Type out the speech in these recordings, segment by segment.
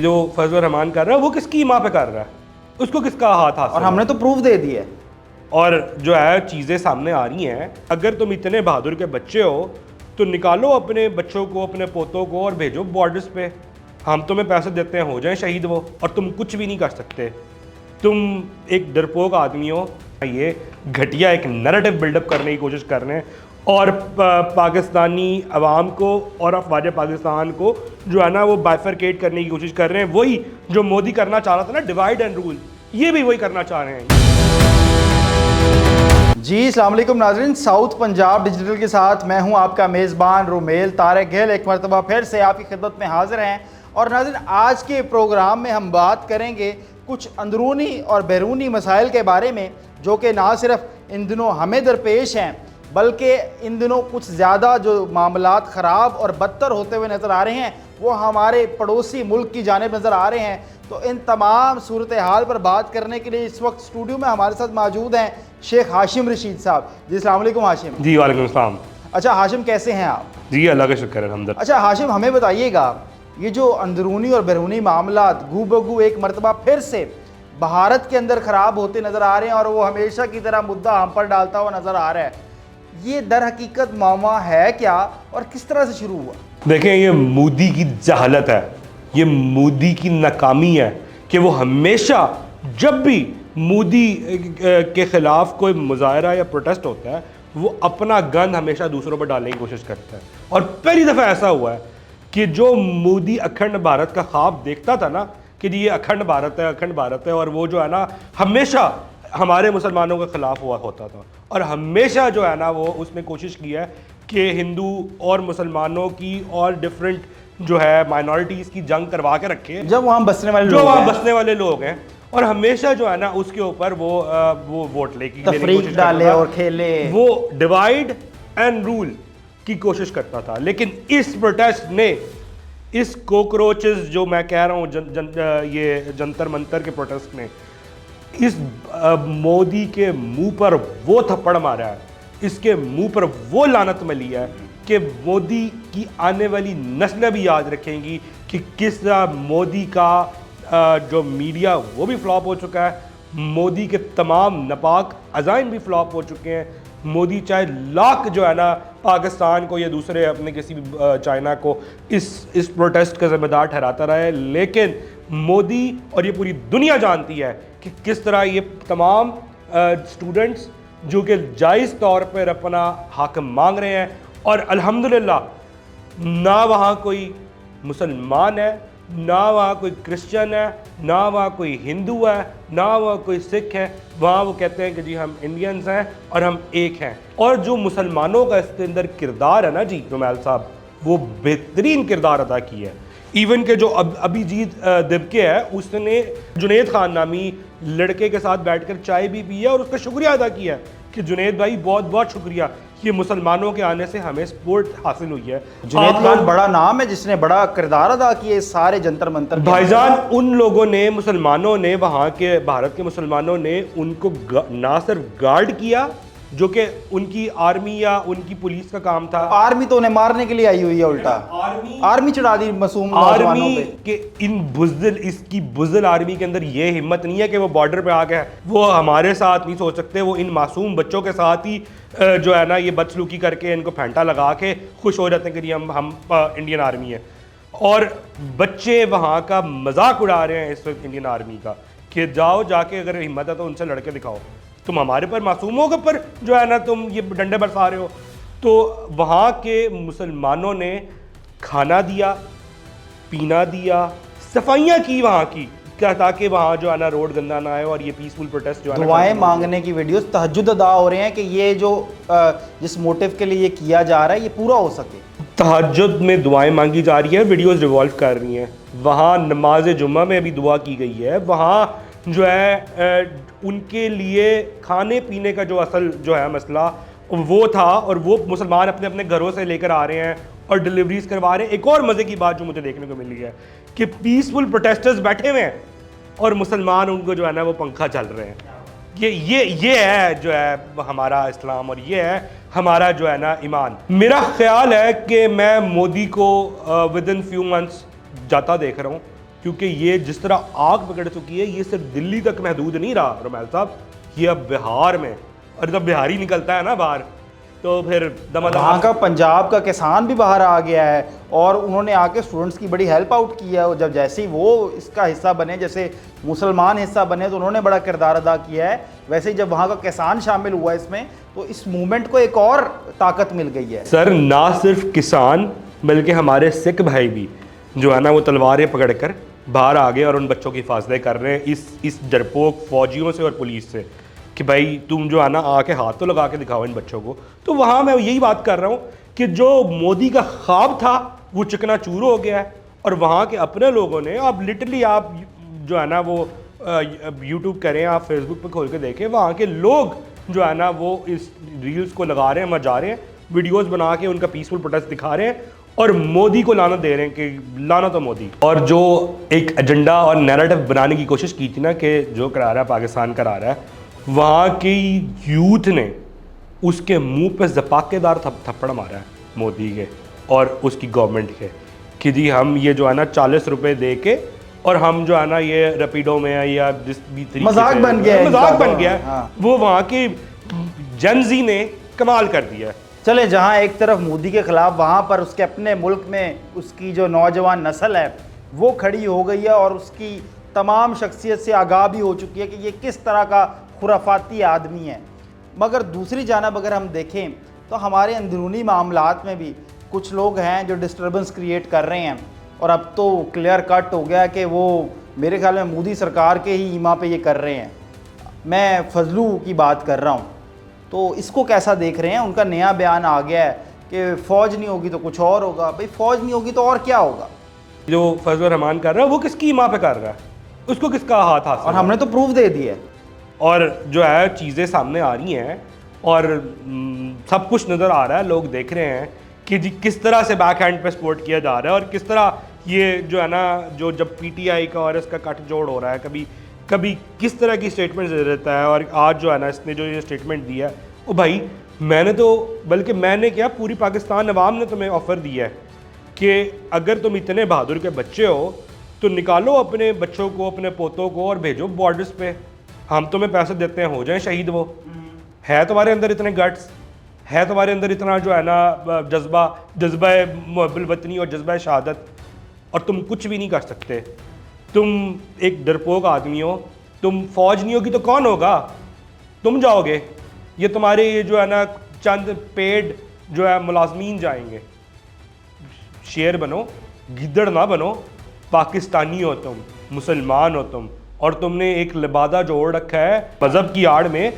जो फजल रहमान कर रहा है वो किसकी माँ पे कर रहा है, उसको किसका हाथ हासिल और हमने तो प्रूफ दे दिया है। और जो है चीज़ें सामने आ रही हैं। अगर तुम इतने बहादुर के बच्चे हो तो निकालो अपने बच्चों को, अपने पोतों को और भेजो बॉर्डर्स पे। हम तुम्हें पैसे देते हैं, हो जाएं शहीद वो, और तुम कुछ भी नहीं कर सकते। तुम एक डरपोक आदमी हो। ये घटिया एक नैरेटिव बिल्डअप करने की कोशिश कर रहे हैं और पाकिस्तानी अवाम को और अफवाज पाकिस्तान को जो है ना वो बाइफरकेट करने की कोशिश कर रहे हैं। वही जो मोदी करना चाह रहा था ना, डिवाइड एंड रूल, ये भी वही करना चाह रहे हैं। जी अस्सलाम वालेकुम नाज़रीन, साउथ पंजाब डिजिटल के साथ मैं हूं आपका मेज़बान रुमेल तारिक गिल, एक मरतबा फिर से आपकी खिदमत में हाजिर हैं। और नाज़रीन, आज के प्रोग्राम में हम बात करेंगे कुछ अंदरूनी और बैरूनी मसाइल के बारे में, जो कि ना सिर्फ इन दिनों हमें दरपेश हैं बल्कि इन दिनों कुछ ज़्यादा जो मामलात ख़राब और बदतर होते हुए नज़र आ रहे हैं वो हमारे पड़ोसी मुल्क की जानिब नज़र आ रहे हैं। तो इन तमाम सूरत हाल पर बात करने के लिए इस वक्त स्टूडियो में हमारे साथ मौजूद हैं शेख हाशिम रशीद साहब। जी अस्सलाम वालेकुम हाशिम। जी वालेकुम अस्सलाम। अच्छा हाशिम, कैसे हैं आप? जी अल्लाह का शुक्र है, अल्हम्दुलिल्लाह। अच्छा हाशिम, हमें बताइएगा, ये जो अंदरूनी और बैरूनी मामलात गू बगू एक मरतबा फिर से भारत के अंदर ख़राब होते नज़र आ रहे हैं और वो हमेशा की तरह मुद्दा हम पर डालता हुआ नज़र आ रहा है, ये दर हकीकत मामा है क्या और किस तरह से शुरू हुआ? देखें, ये मोदी की जहालत है, ये मोदी की नाकामी है कि वो हमेशा जब भी मोदी के ख़िलाफ़ कोई मुजाहरा या प्रोटेस्ट होता है वो अपना गंद हमेशा दूसरों पर डालने की कोशिश करता है। और पहली दफ़ा ऐसा हुआ है कि जो मोदी अखंड भारत का ख्वाब देखता था ना कि ये अखंड भारत है, अखंड भारत है, और वो जो है ना हमेशा हमारे मुसलमानों के ख़िलाफ़ हुआ होता था और हमेशा जो है ना वो उसने कोशिश की है कि हिंदू और मुसलमानों की और डिफरेंट जो है माइनॉरिटीज़ की जंग करवा के रखे, जब वहाँ बसने वाले जो लोग वहाँ हैं, बसने वाले लोग हैं, और हमेशा जो है ना उसके ऊपर वो वोट लेने की तफरीक डाले और खेले, वो डिवाइड एंड रूल की कोशिश करता था। लेकिन इस प्रोटेस्ट ने, इस कॉकरोचेस जो मैं कह रहा हूँ ये जंतर मंतर के प्रोटेस्ट ने इस मोदी के मुंह पर वो थप्पड़ मारा है, इसके मुंह पर वो लानत मली है कि मोदी की आने वाली नस्लें भी याद रखेंगी कि किस तरह मोदी का जो मीडिया वो भी फ्लॉप हो चुका है, मोदी के तमाम नापाक अज़ाइन भी फ्लॉप हो चुके हैं। मोदी चाहे लाख जो है ना पाकिस्तान को या दूसरे अपने किसी भी चाइना को इस प्रोटेस्ट का ज़िम्मेदार ठहराता रहे, लेकिन मोदी और ये पूरी दुनिया जानती है कि किस तरह ये तमाम स्टूडेंट्स जो कि जायज़ तौर पर अपना हक मांग रहे हैं, और अल्हम्दुलिल्लाह ना वहाँ कोई मुसलमान है, ना वहाँ कोई क्रिश्चियन है, ना वहाँ कोई हिंदू है, ना वहाँ कोई सिख है, वहाँ वो कहते हैं कि जी हम इंडियंस हैं और हम एक हैं। और जो मुसलमानों का इसके अंदर किरदार है ना जी रुमैल साहब, वो बेहतरीन किरदार अदा किया है। इवन के जो अभिजीत दिबके है, उसने जुनैद खान नामी लड़के के साथ बैठकर चाय भी पी है और उसका शुक्रिया अदा किया कि जुनैद भाई बहुत बहुत शुक्रिया, ये मुसलमानों के आने से हमें सपोर्ट हासिल हुई है। जुनैद खान बड़ा नाम है जिसने बड़ा किरदार अदा किया इस सारे जंतर मंतर भाईजान। उन लोगों ने, मुसलमानों ने, वहाँ के भारत के मुसलमानों ने उनको ना सिर्फ गार्ड किया जो कि उनकी आर्मी या उनकी पुलिस का काम था, आर्मी तो उन्हें मारने के लिए आई हुई है, उल्टा आर्मी चढ़ा दी मासूम नौजवानों पे। के इन बुज़दिल, इसकी बुज़दिल आर्मी के अंदर ये हिम्मत नहीं है कि वो बॉर्डर पे आ गए, वो हमारे साथ नहीं सोच सकते, वो इन मासूम बच्चों के साथ ही जो है ना ये बदसलूकी करके इनको फेंटा लगा के खुश हो जाते हैं कि हम इंडियन आर्मी है। और बच्चे वहाँ का मजाक उड़ा रहे हैं इस वक्त इंडियन आर्मी का कि जाओ जाके अगर हिम्मत है तो उनसे लड़के दिखाओ, तुम हमारे पर मासूमों के पर जो है ना तुम ये डंडे बरसा रहे हो। तो वहाँ के मुसलमानों ने खाना दिया, पीना दिया, सफाइयाँ की वहाँ की, क्या ताकि वहाँ जो है ना रोड गंदा ना आए और ये पीसफुल प्रोटेस्ट जो है दुआएं मांगने की वीडियोस तहज्जुद अदा हो रहे हैं कि ये जो जिस मोटिव के लिए ये किया जा रहा है ये पूरा हो सके। तहज्जुद में दुआएं मांगी जा रही है, वीडियोस रिवॉल्व कर रही हैं। वहाँ नमाज जुम्मा में भी दुआ की गई है, वहाँ जो है उनके लिए खाने पीने का जो असल जो है मसला वो था, और वो मुसलमान अपने अपने घरों से लेकर आ रहे हैं और डिलीवरीज करवा रहे हैं। एक और मज़े की बात जो मुझे देखने को मिली है कि पीसफुल प्रोटेस्टर्स बैठे हुए हैं और मुसलमान उनको जो है ना वो पंखा चल रहे हैं। ये है जो है हमारा इस्लाम और ये है हमारा जो है ना ईमान। मेरा ख्याल है कि मैं मोदी को विद इन फ्यू मंथ्स जाता देख रहा हूँ, क्योंकि ये जिस तरह आग पकड़ चुकी है, ये सिर्फ दिल्ली तक महदूद नहीं रहा रोमेल साहब, ये अब बिहार में, और जब बिहारी निकलता है ना बाहर तो फिर वहाँ का पंजाब का किसान भी बाहर आ गया है और उन्होंने आके स्टूडेंट्स की बड़ी हेल्प आउट की है। और जब जैसे ही वो इसका हिस्सा बने, जैसे मुसलमान हिस्सा बने, तो उन्होंने बड़ा किरदार अदा किया है। वैसे ही जब वहाँ का किसान शामिल हुआ इसमें, तो इस मूवमेंट को एक और ताकत मिल गई है। सर ना सिर्फ किसान बल्कि हमारे सिख भाई भी जो है ना वो तलवारें पकड़ कर बाहर आ गए और उन बच्चों की हिफाजत कर रहे हैं इस डरपोक फौजियों से और पुलिस से कि भाई तुम जो है ना आके हाथ तो लगा के दिखाओ इन बच्चों को। तो वहाँ मैं यही बात कर रहा हूँ कि जो मोदी का ख्वाब था वो चकनाचूर हो गया है, और वहाँ के अपने लोगों ने, अब लिटरली आप जो है ना वो यूट्यूब करें, आप फेसबुक पे खोल के देखें, वहाँ के लोग जो है ना वो इस रील्स को लगा रहे हैं, मजा रहे हैं, वीडियोस बना के उनका पीसफुल प्रोटेस्ट दिखा रहे हैं और मोदी को लाना दे रहे हैं कि लाना तो मोदी। और जो एक एजेंडा और नैरेटिव बनाने की कोशिश की थी ना कि जो करा रहा है पाकिस्तान करा रहा है, वहाँ की यूथ ने उसके मुंह पे जपाकेदार थप्पड़ मारा है मोदी के और उसकी गवर्नमेंट के कि जी हम ये जो है ना 40 रुपए दे के और हम जो है ना ये रैपिडो में या जिस भी तरीके मजाक बन गया है, मजाक बन गया है। हाँ। वो वहाँ की जनजी ने कमाल कर दिया है। चले, जहाँ एक तरफ मोदी के खिलाफ, वहाँ पर उसके अपने मुल्क में उसकी जो नौजवान नस्ल है वो खड़ी हो गई है और उसकी तमाम शख्सियत से आगाह भी हो चुकी है कि ये किस तरह का खुराफाती आदमी है। मगर दूसरी जानब अगर हम देखें तो हमारे अंदरूनी मामलात में भी कुछ लोग हैं जो डिस्टर्बेंस क्रिएट कर रहे हैं, और अब तो क्लियर कट हो गया कि वो मेरे ख्याल में मोदी सरकार के ही ईमा पे ये कर रहे हैं। मैं फजलू की बात कर रहा हूँ, तो इसको कैसा देख रहे हैं? उनका नया बयान आ गया है कि फ़ौज नहीं होगी तो कुछ और होगा। भाई फ़ौज नहीं होगी तो और क्या होगा? जो फजल रहमान कर रहा है वो किसकी ईमा पे कर रहा है, उसको किसका हाथ हासिल, और हमने तो प्रूफ दे दिया है। और जो है चीज़ें सामने आ रही हैं और सब कुछ नज़र आ रहा है, लोग देख रहे हैं कि जी किस तरह से बैक हैंड पे सपोर्ट किया जा रहा है और किस तरह ये जो है ना जो जब पीटीआई का और इसका कट जोड़ हो रहा है, कभी कभी किस तरह की स्टेटमेंट दे देता है। और आज जो है ना इसने जो ये स्टेटमेंट दिया है, ओ भाई मैंने क्या पूरी पाकिस्तान अवाम ने तुम्हें ऑफ़र दिया है कि अगर तुम इतने बहादुर के बच्चे हो तो निकालो अपने बच्चों को, अपने पोतों को और भेजो बॉर्डर्स पे, हम तुम्हें पैसे देते हैं, हो जाए शहीद। वो है तुम्हारे अंदर इतने गट्स, है तुम्हारे अंदर इतना जो है ना जज्बा मुहब्बुल वतनी और जज्बा शहादत, और तुम कुछ भी नहीं कर सकते। तुम एक डरपोक आदमी हो, तुम फौज नहीं होगी तो कौन होगा? तुम जाओगे, ये तुम्हारे ये जो है ना चंद पेड जो है मुलाजमीन जाएंगे। शेर बनो, गिद्दड़ ना बनो, पाकिस्तानी हो तुम, मुसलमान हो तुम, और तुमने एक लिबादा जोड़ रखा है मज़हब की आड़ में,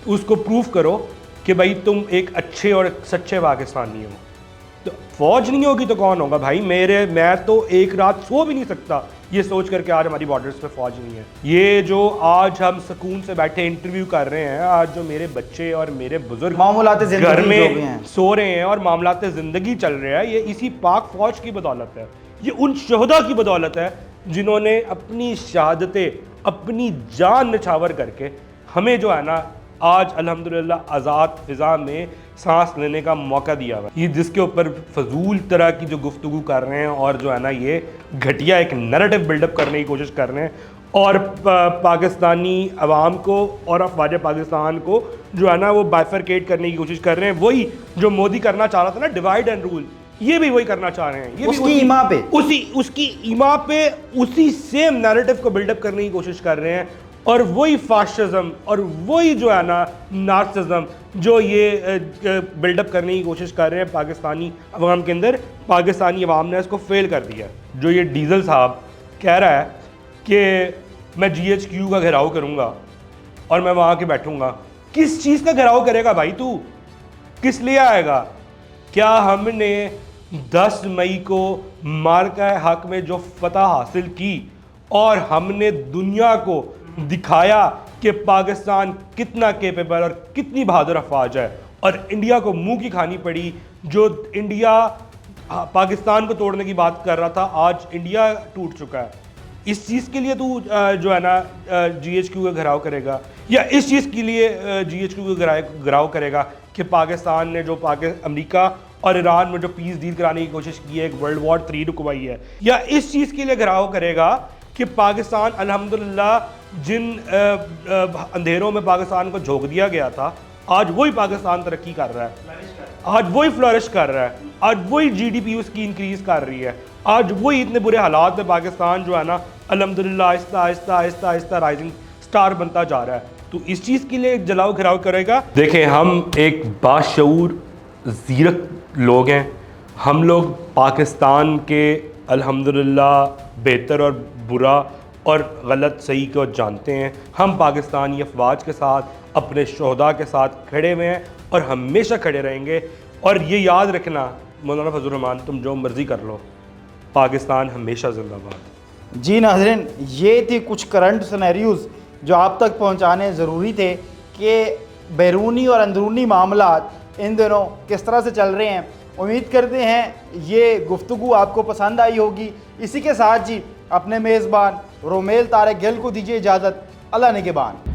उसको प्रूफ करो कि भाई तुम एक अच्छे और सच्चे पाकिस्तानी हो। तो फौज नहीं होगी तो कौन होगा भाई? मैं तो एक रात सो भी नहीं सकता ये सोच करके आज हमारी बॉर्डर्स पे फौज नहीं है। ये जो आज हम सुकून से बैठे इंटरव्यू कर रहे हैं, आज जो मेरे बच्चे और मेरे बुजुर्ग घर में सो रहे हैं और मामलाते ज़िंदगी चल रहे हैं, ये इसी पाक फौज की बदौलत है। ये उन शहदा की बदौलत है जिन्होंने अपनी शहादतें, अपनी जान निछावर करके हमें जो है ना आज अल्हम्दुलिल्लाह आज़ाद फ़िज़ा में सांस लेने का मौका दिया हुआ। ये जिसके ऊपर फजूल तरह की जो गुफ्तगू कर रहे हैं और जो है ना ये घटिया एक नैरेटिव बिल्डअप करने की कोशिश कर रहे हैं और पाकिस्तानी अवाम को और अफवाज पाकिस्तान को जो है ना वो बाइफरकेट करने की कोशिश कर रहे हैं। वही जो मोदी करना चाह रहा था ना, डिवाइड एंड रूल, ये भी वही करना चाह रहे हैं। ये उसकी ईमा पे उसकी ईमा पे उसी सेम नैरेटिव को बिल्डअप करने की कोशिश कर रहे हैं, और वही फाशिज्म और वही जो है ना नार्सिज्म जो ये बिल्डअप करने की कोशिश कर रहे हैं पाकिस्तानी अवाम के अंदर। पाकिस्तानी अवाम ने इसको फेल कर दिया। जो ये डीजल साहब कह रहा है कि मैं GHQ का घेराव करूँगा और मैं वहाँ के बैठूँगा, किस चीज़ का घेराव करेगा भाई तू? किस लिए आएगा? क्या हमने 10 मई को मार्का हक में जो फतह हासिल की और हमने दुनिया को दिखाया कि पाकिस्तान कितना केपेबल और कितनी बहादुर अफवाज है, और इंडिया को मुंह की खानी पड़ी। जो इंडिया पाकिस्तान को तोड़ने की बात कर रहा था, आज इंडिया टूट चुका है। इस चीज़ के लिए तू जो है ना GHQ का घेराव करेगा, या इस चीज़ के लिए GHQ का घेराव करेगा कि पाकिस्तान ने जो अमेरिका और ईरान में जो पीस डील कराने की कोशिश की है, एक वर्ल्ड वॉर 3 रुकवाई है, या इस चीज़ के लिए घिराव करेगा कि पाकिस्तान अल्हम्दुलिल्लाह जिन अंधेरों में पाकिस्तान को झोंक दिया गया था, आज वही पाकिस्तान तरक्की कर रहा है, आज वही फ्लरिश कर रहा है, आज वही GDP उसकी इंक्रीज कर रही है, आज वही इतने बुरे हालात में पाकिस्तान जो है ना अल्हम्दुलिल्लाह आहिस्ता आहिस्ता आहिस्ता आहिस्ता राइजिंग स्टार बनता जा रहा है। तो इस चीज़ के लिए जलाओ घिराव करेगा। देखें, हम एक बाशऊर ज़ीरक लोग हैं, हम लोग पाकिस्तान के अल्हम्दुलिल्लाह बेहतर और बुरा और गलत सही को जानते हैं। हम पाकिस्तानी अफवाज के साथ, अपने शोहदा के साथ खड़े हुए हैं और हमेशा खड़े रहेंगे। और ये याद रखना मौलाना फजल रहमान, तुम जो मर्ज़ी कर लो, पाकिस्तान हमेशा जिंदाबाद। जी नाज़रीन, ये थी कुछ करंट सिनेरियोज़ जो आप तक पहुंचाने ज़रूरी थे कि बैरूनी और अंदरूनी मामलात इन दिनों किस तरह से चल रहे हैं। उम्मीद करते हैं ये गुफ्तगू आपको पसंद आई होगी। इसी के साथ जी अपने मेज़बान रोमेल तारिक गिल को दीजिए इजाज़त। अल्लाह निगहबान।